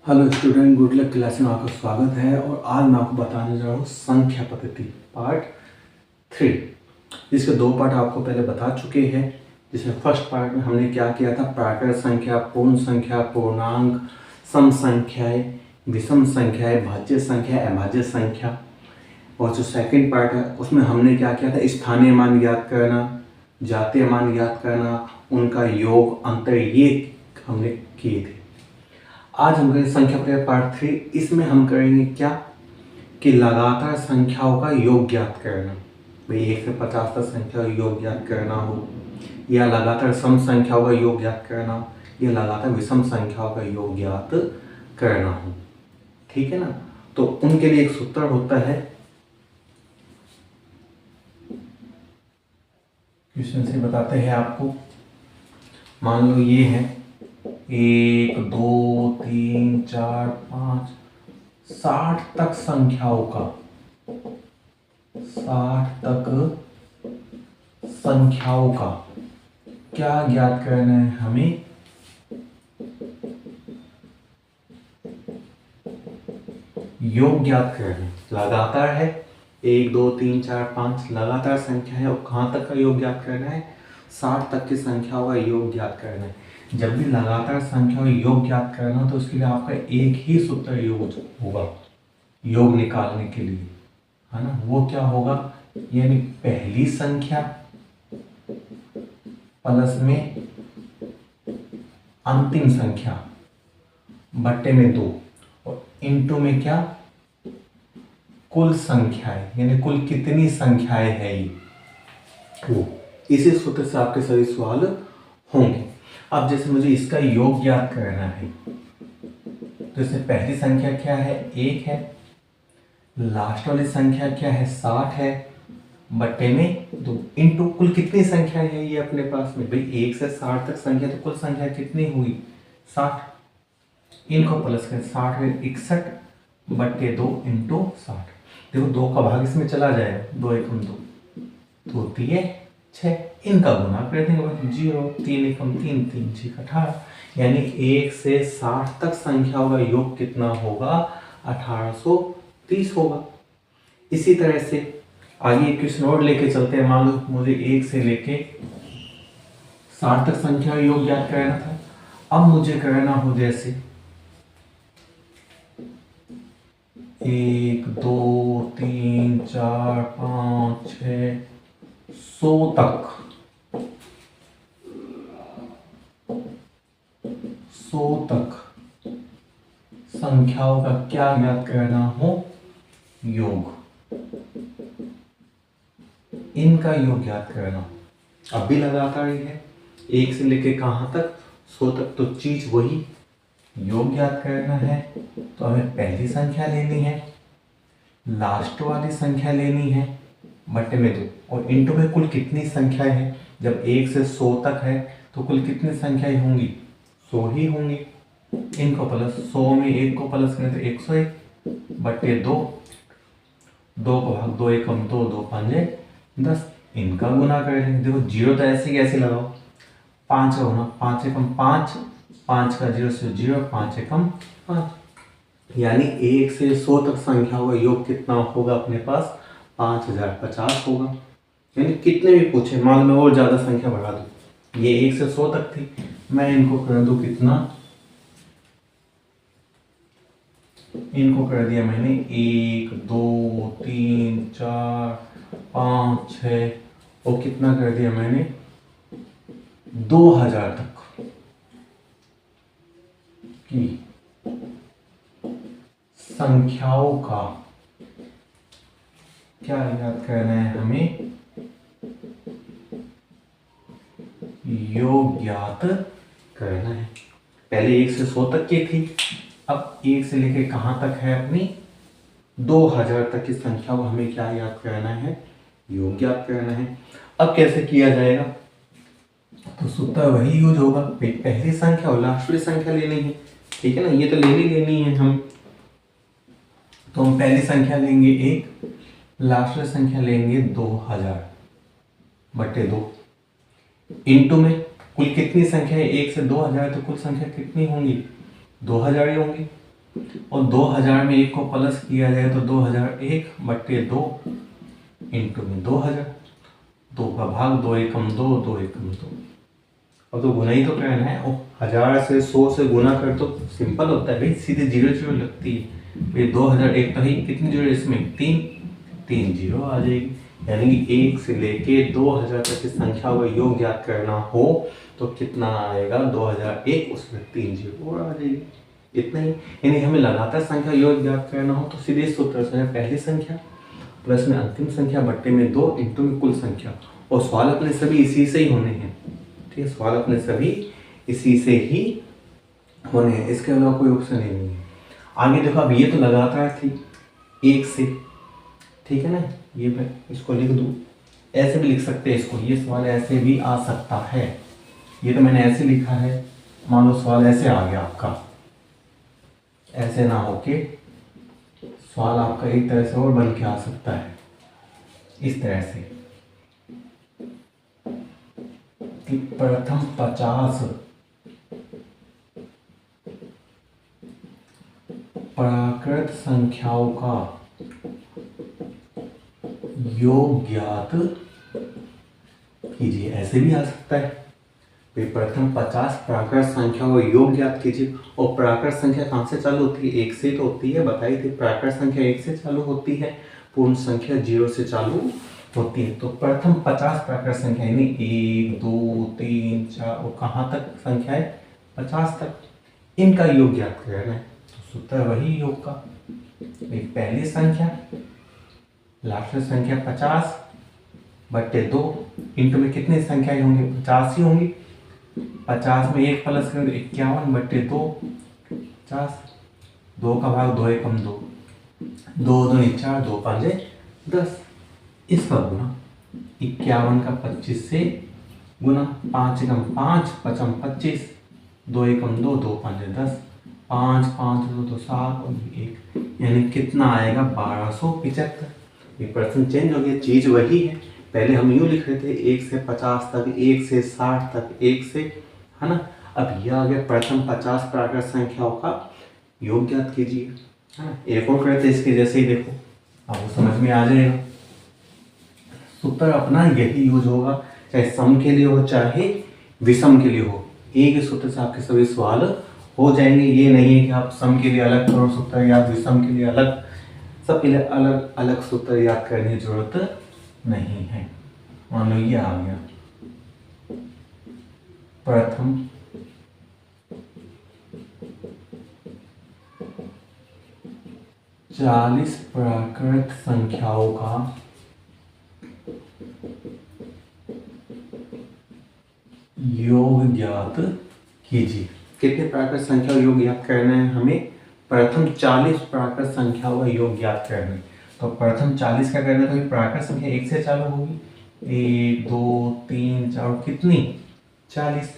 Hello student, good luck class में आपका स्वागत है। और आज मैं आपको बताने जा रहा हूँ संख्या पद्धति पार्ट 3, जिसके दो पार्ट आपको पहले बता चुके हैं। जिसमें फर्स्ट पार्ट में हमने क्या किया था, प्राकृत संख्या, पूर्ण संख्या, पूर्णांक, सम संख्याएं, विषम संख्याएं, भाज्य संख्या, अभाज्य संख्या। और जो सेकंड पार्ट है उसमें हमने क्या किया था, स्थानीय मान ज्ञात करना, जातीय मान ज्ञात करना, उनका योग अंतर, ये हमने किए थे। आज हम करेंगे संख्या प्रयोग पार्ट 3। इसमें हम करेंगे क्या कि लगातार संख्याओं का योग ज्ञात करना। भाई 1 से 50 तक संख्या योग ज्ञात करना हो, या लगातार सम संख्याओं का योग ज्ञात करना, या लगातार विषम संख्याओं का योग ज्ञात करना हो। ठीक है ना। तो उनके लिए एक सूत्र होता है, क्वेश्चन से बताते हैं आपको। मान लो ये है 1 2 3 4 5 60 तक संख्याओं का, 60 तक संख्याओं का क्या ज्ञात करना है हमें, योग ज्ञात करना है। लगातार है 1 2 3 4 5 लगातार संख्या है, और कहाँ तक का योग ज्ञात करना है, 60 तक की संख्याओं का योग ज्ञात करना है। जब भी लगातार संख्या का योग ज्ञात करना तो उसके लिए आपका एक ही सूत्र योग होगा, योग निकालने के लिए, है ना। वो क्या होगा, यानी पहली संख्या प्लस में अंतिम संख्या बट्टे में 2, और इनटू में क्या, कुल संख्याएं, यानी कुल कितनी संख्याएं है ये, वो। इसी सूत्र से आपके सभी सवाल होंगे। अब जैसे मुझे इसका योग ज्ञात करना है, तो इसमें पहली संख्या क्या है, 1 है। लास्ट वाली संख्या क्या है, 60 है, बट्टे में 2, इनटू कुल कितनी संख्या है ये अपने पास में। भाई 1 से 60 तक संख्या, तो कुल संख्या कितनी हुई, 60। इनको प्लस करें, 60 में 61 बट्टे 2 इंटू 60। देखो 2 का भाग इसमें चला जाएगा, 2 एकम 2, 2 3 6, इनका गुना कर देंगे 0, 3 एकम 3, 3 6 18। यानी 1 से 60 तक संख्याओं का योग कितना होगा, 1830 होगा। इसी तरह से आगे एक क्वेश्चन और लेके चलते हैं। मान लो मुझे 1 से लेके 60 तक संख्या का योग ज्ञात करना था। अब मुझे करना हो जैसे 1 2 3 4 5 6 100 तक, 100 तक संख्याओं का क्या ज्ञात करना हो, योग, इनका योग ज्ञात करना। अब भी लगातार ही है, 1 से लेके कहाँ तक, 100 तक, तो चीज वही, योग ज्ञात करना है। तो हमें पहली संख्या लेनी है, लास्ट वाली संख्या लेनी है, बट्टे में 2, और इनटू में कुल कितनी संख्याएं हैं। जब 1 से 100 तक है तो कुल कितनी संख्याएं होंगी, 100 ही होंगी। इनको प्लस, 100 में 1 को प्लस करें तो 101 बट्टे 2, 2 को भाग 2 एकम 2, 2 5 10, इनका गुना कर लेंगे। देखो 0 तो ऐसे कैसे लगाओ, 5 का गुना, 5 एकम 5, 5 का 0 से 0, 5 एकम 5। यानी 1 से 100 तक संख्याओं का योग कितना होगा अपने पास, 5050 होगा। यानी कितने भी पूछे, मान लो मैं और ज़्यादा संख्या बढ़ा दूँ, ये 1 से 100 तक थी, मैं इनको कर दूँ कितना, इनको कर दिया मैंने 1 2 3 4 5 6, और कितना कर दिया मैंने, 2000 तक की संख्याओं का क्या याद करना है हमें, योग ज्ञात करना है। पहले 1 से 100 तक की थी, अब 1 से लेकर कहाँ तक है अपनी, 2000 तक की संख्या को हमें क्या याद करना है, योग ज्ञात करना है। अब कैसे किया जाएगा, तो सूत्र वही यूज होगा, पहली संख्या और लास्ट वाली संख्या लेनी है। ठीक है ना, ये तो लेनी है हम, तो हम पहली संख्या लेंगे 1, लास्ट वाली संख्या लेंगे 2000 बटे 2, इनटू में कुल कितनी संख्या है, 1 से 2000, तो कुल संख्या कितनी होंगी, 2000 ही होंगी। और 2000 में एक को प्लस किया जाए तो 2001/2 इंटू में 2000, 2 का भाग 2 एकम 2, 2 एकम 2। अब तो गुना ही तो करना है, और 1000 से 100 से गुना कर तो सिंपल होता है भाई, सीधे 0 0 लगती है। फिर 2001 तो ही कितनी जीरो इसमें, 3 जीरो आ जाएगी। यानी कि 1 से लेके 2000 तक की संख्या का योग ज्ञात करना हो तो कितना आएगा, 2001 उसमें 3 जीरो और आ जाएगी, इतना ही। यानी हमें लगातार संख्या योग ज्ञात करना हो तो सीधे सूत्र से पहली संख्या प्लस में अंतिम संख्या बट्टे में 2 इंटू में कुल संख्या। और सवाल अपने सभी इसी से ही होने हैं, ठीक है, सवाल अपने सभी इसी से ही होने हैं, इसके अलावा कोई ऑप्शन ही नहीं है। आगे देखो, अब ये तो लगातार थी 1 से, ठीक है ना, ये मैं इसको लिख दूँ, ऐसे भी लिख सकते हैं इसको, ये सवाल ऐसे भी आ सकता है। ये तो मैंने ऐसे लिखा है, मान लो सवाल ऐसे आ गया आपका, ऐसे ना होके सवाल आपका एक तरह से और बन के आ सकता है, इस तरह से कि प्रथम 50 प्राकृत संख्याओं का योग ज्ञात कीजिए, ऐसे भी आ सकता है। प्रथम 50 प्राकृत संख्याओं का योग ज्ञात कीजिए। और प्राकृत संख्या कहाँ से चालू होती है, 1 से तो होती है, बताई थी प्राकृत संख्या 1 से चालू होती है, पूर्ण संख्या 0 से चालू होती है। तो प्रथम 50 प्राकृत संख्या यानी 1 2 3 4 और कहाँ तक संख्या है, 50 तक, इनका योग ज्ञात करना है। तो सूत्र वही योग का, एक पहली संख्या लास्ट संख्या 50/2 इंटू में कितनी संख्याएं होंगी, 50 ही होंगी। 50 में एक प्लस करेंगे 51/2, 50, 2 का भाग 2 एकम 2, 2 2 4, 2 5 10, इसका गुना 51 का 25 से गुना, 5 एकम 5, 5 25, 2 एकम 2, 2 5 10, 5 5 2 2 7 और 1, यानी कितना आएगा 1275। ये पर्सन चेंज हो गया, चीज वही है, पहले हम यूँ लिख रहे थे 1 से 50 तक, 1 से 60 तक, 1 से, है ना। अब यह आ गया प्रथम 50 प्राकृत संख्याओं का योग ज्ञात कीजिए, है ना। एक और करते इसके जैसे ही, देखो आपको समझ में आ जाएगा। सूत्र अपना यही यूज होगा, चाहे सम के लिए हो चाहे विषम के लिए हो, एक ही सूत्र से आपके सभी सवाल हो जाएंगे। ये नहीं है कि आप सम के लिए अलग करो सूत्र या विषम के लिए अलग, सबके लिए अलग अलग सूत्र याद करने की जरूरत नहीं है। मान लो ये आ गया प्रथम 40 प्राकृत संख्याओं का योग ज्ञात कीजिए। कितने प्राकृत संख्या योग ज्ञात करना है हमें, प्रथम 40 प्राकृत संख्याओं का योग ज्ञात करना है। तो प्रथम 40 का करना है तो प्राकृत संख्या 1 से चालू होगी, 1 2 3 4, कितनी 40,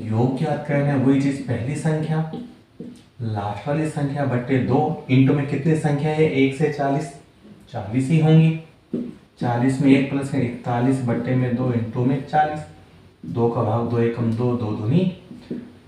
योग ज्ञात करना है, वही चीज पहली संख्या लास्ट वाली संख्या बट्टे 2 इंटू में कितनी संख्या है 1 से 40, 40 ही होंगी। 40 में 1 प्लस 41/2 इंटू में 40, 2 का भाग 2 एकम 2, 2 दूनी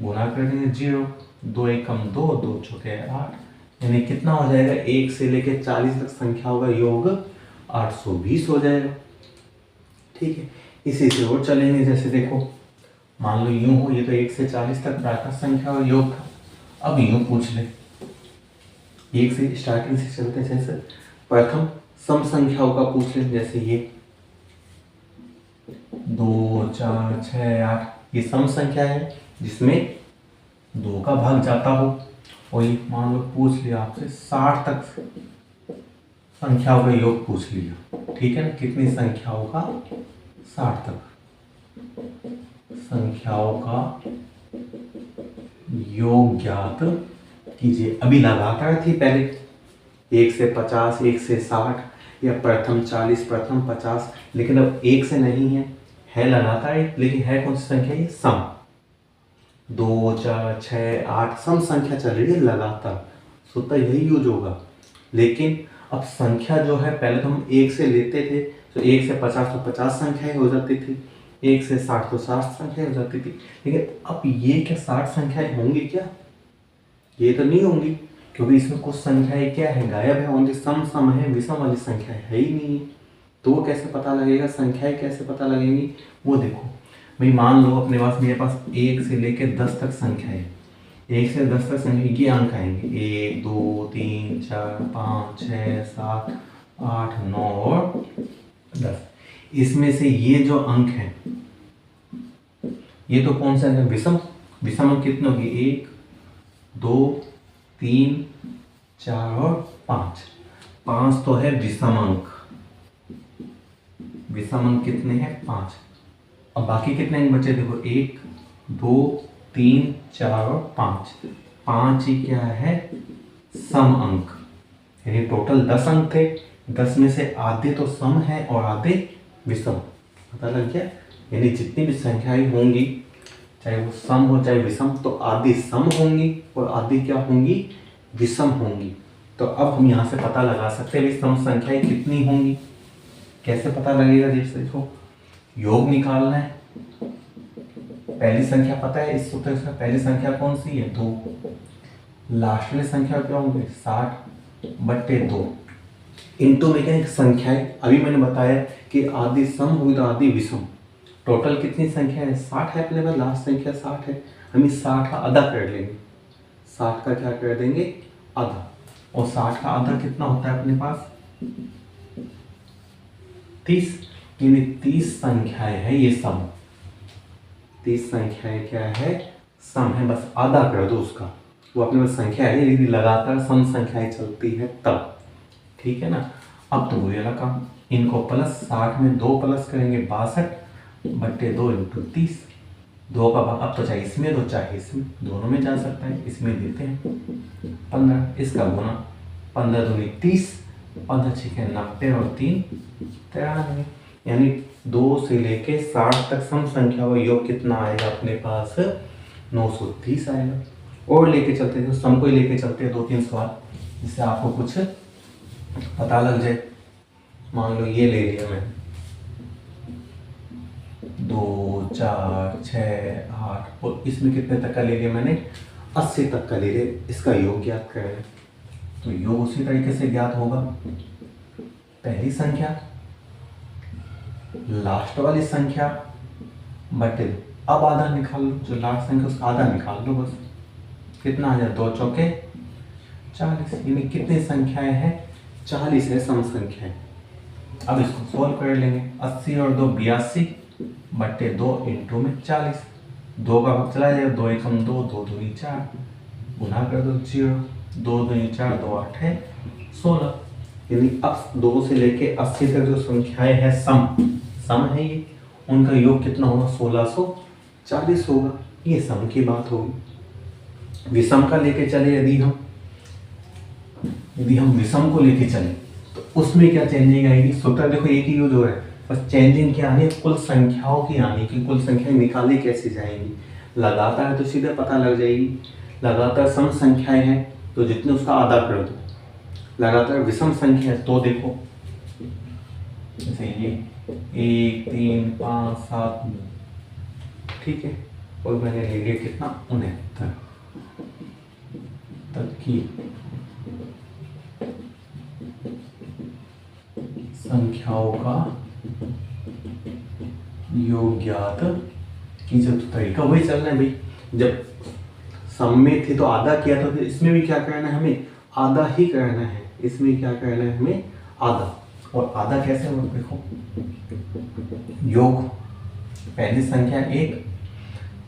गुना कर देंगे 0, 2 एकम 2, 2 चौके 8, यानी कितना हो जाएगा 1 से लेकर 40 तक संख्याओं का योग 820 हो जाएगा। ठीक है, इसी से और चलेंगे, जैसे देखो मान लो यूं हो, ये तो 1 से 40 तक प्राकृत संख्या का योग था। अब यूं पूछ ले, 1 से स्टार्टिंग से चलते हैं, जैसे प्रथम सम संख्याओं का पूछ ले, जैसे ये 2 4 6 8, ये सम संख्या है जिसमें 2 का भाग जाता हो। और ये मान लो पूछ लिया आपसे 60 तक संख्याओं का योग पूछ लिया, ठीक है ना, कितनी संख्याओं का, 60 तक संख्याओं का योग ज्ञात कीजिए। अभी लगातार थी पहले 1 से 50, 1 से 60 या प्रथम 40 प्रथम 50, लेकिन अब 1 से नहीं है लगातार, लेकिन है कौन सी संख्या, ये सम, 2 4 6 8 सम संख्या चल रही है लगातार, सूत्र यही यूज होगा। लेकिन अब संख्या जो है, पहले तो हम 1 से लेते थे तो 1 से 50 तो 50 संख्याएं हो जाती थी, 1 से 60 तो 60 संख्याएं हो जाती थी, लेकिन अब ये क्या 60 संख्याएं होंगी क्या, ये तो नहीं होंगी, क्योंकि इसमें कुछ संख्याएं क्या है, गायब है, ओनली सम सम है, विषम वाली संख्या है ही नहीं। तो वो कैसे पता लगेगा, संख्याएं कैसे पता लगेंगी, वो देखो भाई। मान लो अपने पास, मेरे पास 1 से लेके 10 तक संख्या है। 1 से 10 तक संख्या के अंक आएंगे 1 2 3 4 5 6 7 8 9 और 10। इसमें से ये जो अंक है, ये तो कौन सा है, विषम। विषम अंक कितने होंगे, 1 2 3 4 और 5। 5 तो है विषम अंक। विषम अंक कितने हैं, 5। अब बाकी कितने अंक बचे, देखो 1 2 3 4 और 5। 5 ही क्या है, सम अंक। यानी टोटल 10 अंक थे, 10 में से आधे तो सम है और आधे विषम। पता लग गया। यानी जितनी भी संख्याएं होंगी, चाहे वो सम हो चाहे विषम, तो आधी सम होंगी और आधी क्या होंगी, विषम होंगी। तो अब हम यहाँ से पता लगा सकते हैं सम संख्याएं कितनी होंगी। कैसे पता लगेगा, जैसे देखो योग निकालना है। पहली संख्या पता है, इस सूत्र से पहली संख्या कौन सी है, 2। लास्ट वाली संख्या क्या होंगे, 60/2। इनटू में क्या संख्याएं, अभी मैंने बताया कि आधी सम हुई तो आधी विषम। टोटल कितनी संख्या है, 60 है। अपने पास लास्ट संख्या 60 है, हम इस 60 का आधा कर लेंगे। 60 का क्या कर देंगे, आधा। और 60 का आधा कितना होता है अपने पास, 30। यानी 30 संख्याएं है ये सम। 30 संख्याएं क्या है, सम है। बस आधा कर दो उसका, वो अपने पास संख्या है, यदि लगातार सम संख्याएं चलती है तब। ठीक है ना। अब तो वही वाला काम, इनको प्लस 60 में 2 प्लस करेंगे, 62/2 इंटू 30। 2 का भाग अब तो चाहे इसमें दो चाहे इसमें, दोनों में जा सकता है। इसमें देते हैं 15, इसका गुना 15 दूनी 30, 15 छिके 90 और 3 93। यानी 2 से लेके 60 तक सम संख्या का योग कितना आएगा अपने पास, 930 आएगा। और लेके चलते हैं, तो सम को ही लेके चलते हैं 2-3 सवाल, जिससे आपको कुछ पता लग जाए। मान लो ये ले लिया मैंने, 2 4 6 8, और इसमें कितने तक का ले लिया मैंने, 80 तक का ले लिया। इसका योग ज्ञात करें, तो योग उसी तरीके से ज्ञात होगा। पहली संख्या लास्ट वाली संख्या बटे, अब आधा निकाल लो, जो लास्ट संख्या उसका आधा निकाल लो बस। कितना आ जाए, 2 चौके 40। यानी कितनी संख्याएं हैं, 40 है सम संख्याएं। अब इसको सोल्व कर लेंगे। 80 और 2 82/2 इंटू में 40। 2 का भाग चला जाएगा, 2 एकम 2, 2 दूनी 4, गुना कर दो 0, 2 दूनी 4, 2 8 है 16। यानी अब 2 से लेके 80 तक जो संख्याएं हैं सम है ये, उनका योग कितना होगा, 1640 होगा। ये सम की बात होगी। विषम का लेके चले, यदि हम विषम को लेके चले तो उसमें क्या चेंजिंग आएगी, सूत्र देखो एक ही यूज हो रहा है, बस चेंजिंग क्या आनी है, कुल संख्याओं की आनी कि कुल संख्याएं निकाली कैसे जाएंगी। लगातार है तो सीधे पता लग जाएगी। लगातार सम संख्याएं हैं तो जितने उसका आधा कर दो। लगातार विषम संख्या है तो देखो, जैसे ये 1 3 5 7 9, ठीक है। और मैंने ले लिया कितना, 69 तक की संख्याओं का योग ज्ञात कीजिए। तो तरीका वही चल रहा है भाई, जब सम में थी तो आधा किया, तो फिर इसमें भी क्या करना है, हमें आधा ही करना है। इसमें क्या करना है, हमें आधा। और आधा कैसे होगा, देखो योग पहली संख्या 1,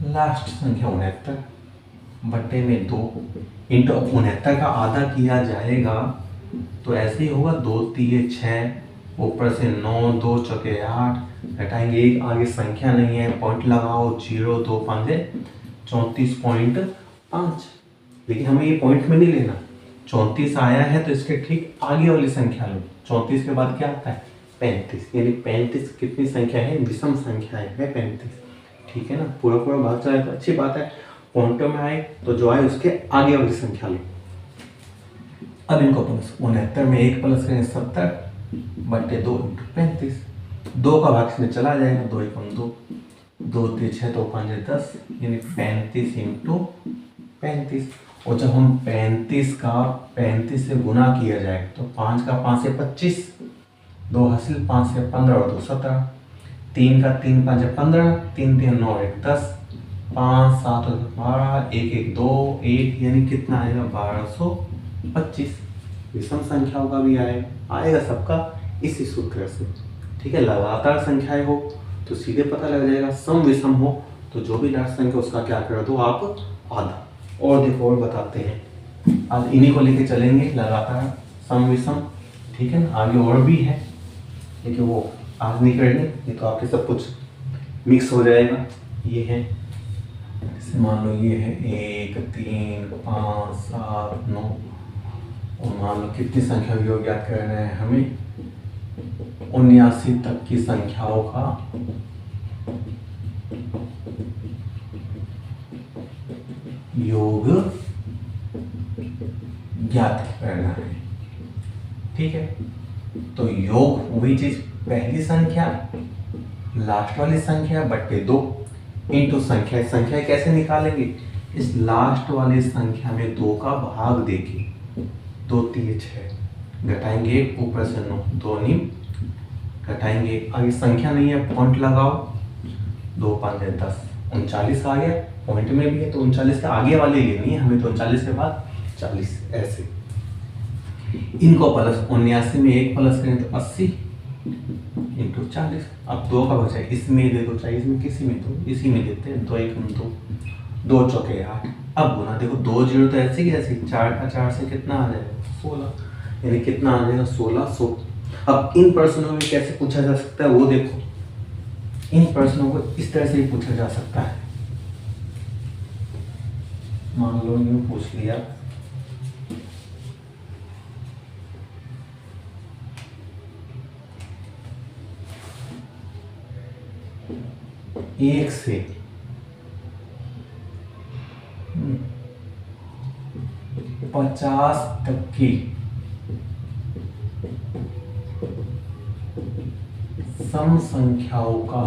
लास्ट संख्या 69 बट्टे में 2 इंटू 69 का आधा किया जाएगा तो ऐसे ही होगा, 2 3 6, ऊपर से 9, 2 चौके 8, घटाएंगे 1, आगे संख्या नहीं है, पॉइंट लगाओ 0 2 5 34.5। लेकिन हमें ये पॉइंट में नहीं लेना, 34 आया है तो इसके ठीक आगे वाली संख्या लो। 34 के बाद क्या आता है, 35। यानी 35 कितनी संख्या है, विषम संख्या है 35। ठीक है ना, पूरा पूरा भाग जाए तो अच्छी बात है। पॉइंटों में आए तो जो आए उसके आगे वाली संख्या लो। अब इनको प्लस 69 में 1 प्लस करें 70/2 इंटू 35। 2 का भाग में चला जाएगा, 2 एकम 2, 2 3 6 तो 5 10, यानी 35 इंटू 35। और जब हम 35 का 35 से गुना किया जाए तो 5 का 5 से 25, 2 हासिल, 5 से 15 और 2 17, 3 का 3 5 15, 3 3 9 1 10, 5 7 और 12, 1 1 2 1, यानी कितना आएगा 1225। विषम संख्याओं का भी आएगा सबका इसी सूत्र से। ठीक है, लगातार संख्याएं हो तो सीधे पता लग जाएगा, सम विषम हो तो जो भी लास्ट संख्या उसका क्या कर दो आप आधा। और देखो और बताते हैं, आज इन्हीं को लेके चलेंगे, लगातार सम विषम। ठीक है ना, आगे और भी है लेकिन वो आज नहीं करेंगे, ये तो आपके सब कुछ मिक्स हो जाएगा। ये है, जैसे मान लो ये है 1 3 5 7 9, और मान लो कितनी संख्या योग ज्ञात करना है हमें, 79 तक की संख्याओं का योग ज्ञात करना है। ठीक है, तो योग वही चीज, पहली संख्या लास्ट वाली संख्या बट्टे 2 इंटू संख्या। संख्या कैसे निकालेंगे, इस लास्ट वाली संख्या में 2 का भाग देके, 2 3 6 घटाएंगे, ऊपर से 9, 2 9 घटाएंगे, आगे संख्या नहीं है पॉइंट लगाओ, 2 5 10, 39 आ गया, पॉइंट में भी है तो 39 के आगे वाले लेनी है हमें, तो 39 के बाद 40, ऐसे इनको प्लस 79 में 1 प्लस करें तो 80 इंटू 40। अब 2 का बचा है, इसमें दे दो चाहे इसमें, किसी में तो इसी में देते हैं, 2 1 2, 2 चौके 8। अब गुना देखो 2 0 तो ऐसे ही ऐसे, 4 का 4 से कितना आ जाएगा 16, यानी कितना आ जाएगा 1600। अब इन प्रश्नों में कैसे पूछा जा सकता है वो देखो, इन प्रश्नों को इस तरह से ही पूछा जा सकता है। मान लो यूं पूछ लिया, एक से 50 तक की सम संख्याओं का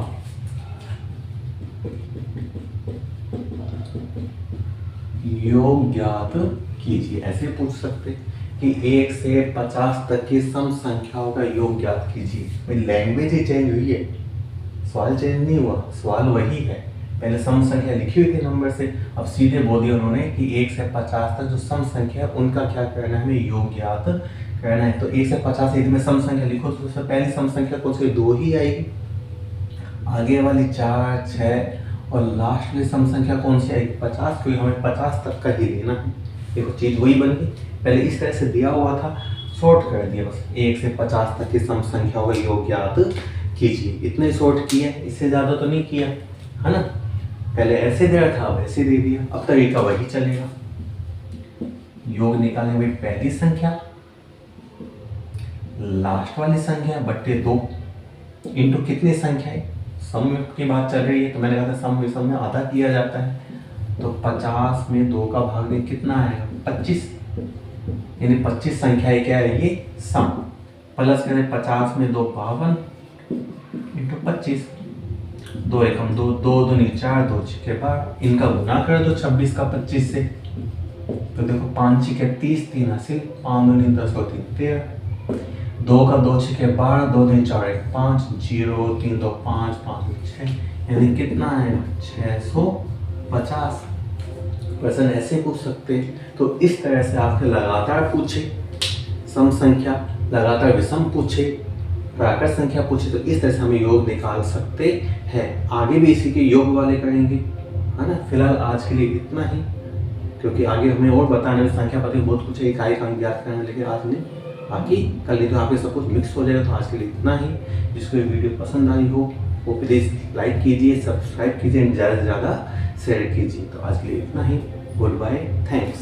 योग ज्ञात कीजिए। ऐसे पूछ सकते कि 1 से 50 तक की सम संख्याओं का योग ज्ञात कीजिए। लैंग्वेज ही चेंज हुई है, सवाल चेंज नहीं हुआ, सवाल वही है। पहले सम संख्या लिखी हुई थी नंबर से, अब सीधे बोल दिया उन्होंने कि 1 से 50 तक जो सम संख्या है उनका क्या करना है, हमें योग ज्ञात करना है। तो 1 से 50 यदि मैं सम संख्या लिखो तो सबसे पहली सम संख्या कौन सी, 2 ही आएगी, आगे वाली 4 6 और लास्ट वाली सम संख्या कौन सी आएगी 50, क्योंकि हमें 50 तक का ही लेना है। देखो चीज वही बन गई, पहले इस तरह से दिया हुआ था, शॉर्ट कर दिया बस, 1 से 50 तक की सम संख्याओं का योग ज्ञात कीजिए, इतने शॉर्ट किया, इससे ज्यादा तो नहीं किया है ना। पहले ऐसे दे रहा था, अब ऐसे दे दिया, अब तरीका वही चलेगा। योग निकालने में पहली संख्या लास्ट वाली संख्या बट्टे 2 इंटू कितनी संख्या है, सम की बात चल रही है तो मैंने कहा था सम विषम में आधा किया जाता है, तो 50 में 2 का भाग दे कितना आएगा 25, यानी 25 संख्या है, क्या है ये सम। प्लस करें 50 में 2 52 इंटू 25, 2 1 2 2 2 4 2 6 12, इनका गुना कर दो 26 का 25 से, तो देखो 5 6 30, 3 हासिल, 5 2 10 और 3 13, 2 का 2 6 12, 2 3 4 1 5, 0 3 2 5 5 6, यानी कितना है 650। क्वेश्चन ऐसे पूछ सकते हैं। तो इस तरह से आपके लगातार पूछे सम संख्या, लगातार विषम पूछे, प्राकृत संख्या पूछे, तो इस तरह से हम योग निकाल सकते हैं। आगे भी इसी के योग वाले करेंगे, है ना। फिलहाल आज के लिए इतना ही, क्योंकि आगे हमें और बताने में संख्या पति बहुत कुछ है, इकाई अंक ज्ञात करना, लेकिन आज नहीं, बाकी कल नहीं तो आपके सब कुछ मिक्स हो जाएगा। तो आज के लिए इतना ही। जिसको ये वीडियो पसंद आई हो वो प्लीज़ लाइक कीजिए, सब्सक्राइब कीजिए, ज़्यादा से ज़्यादा शेयर कीजिए। तो आज के लिए इतना ही, गुड बाय, थैंक्स।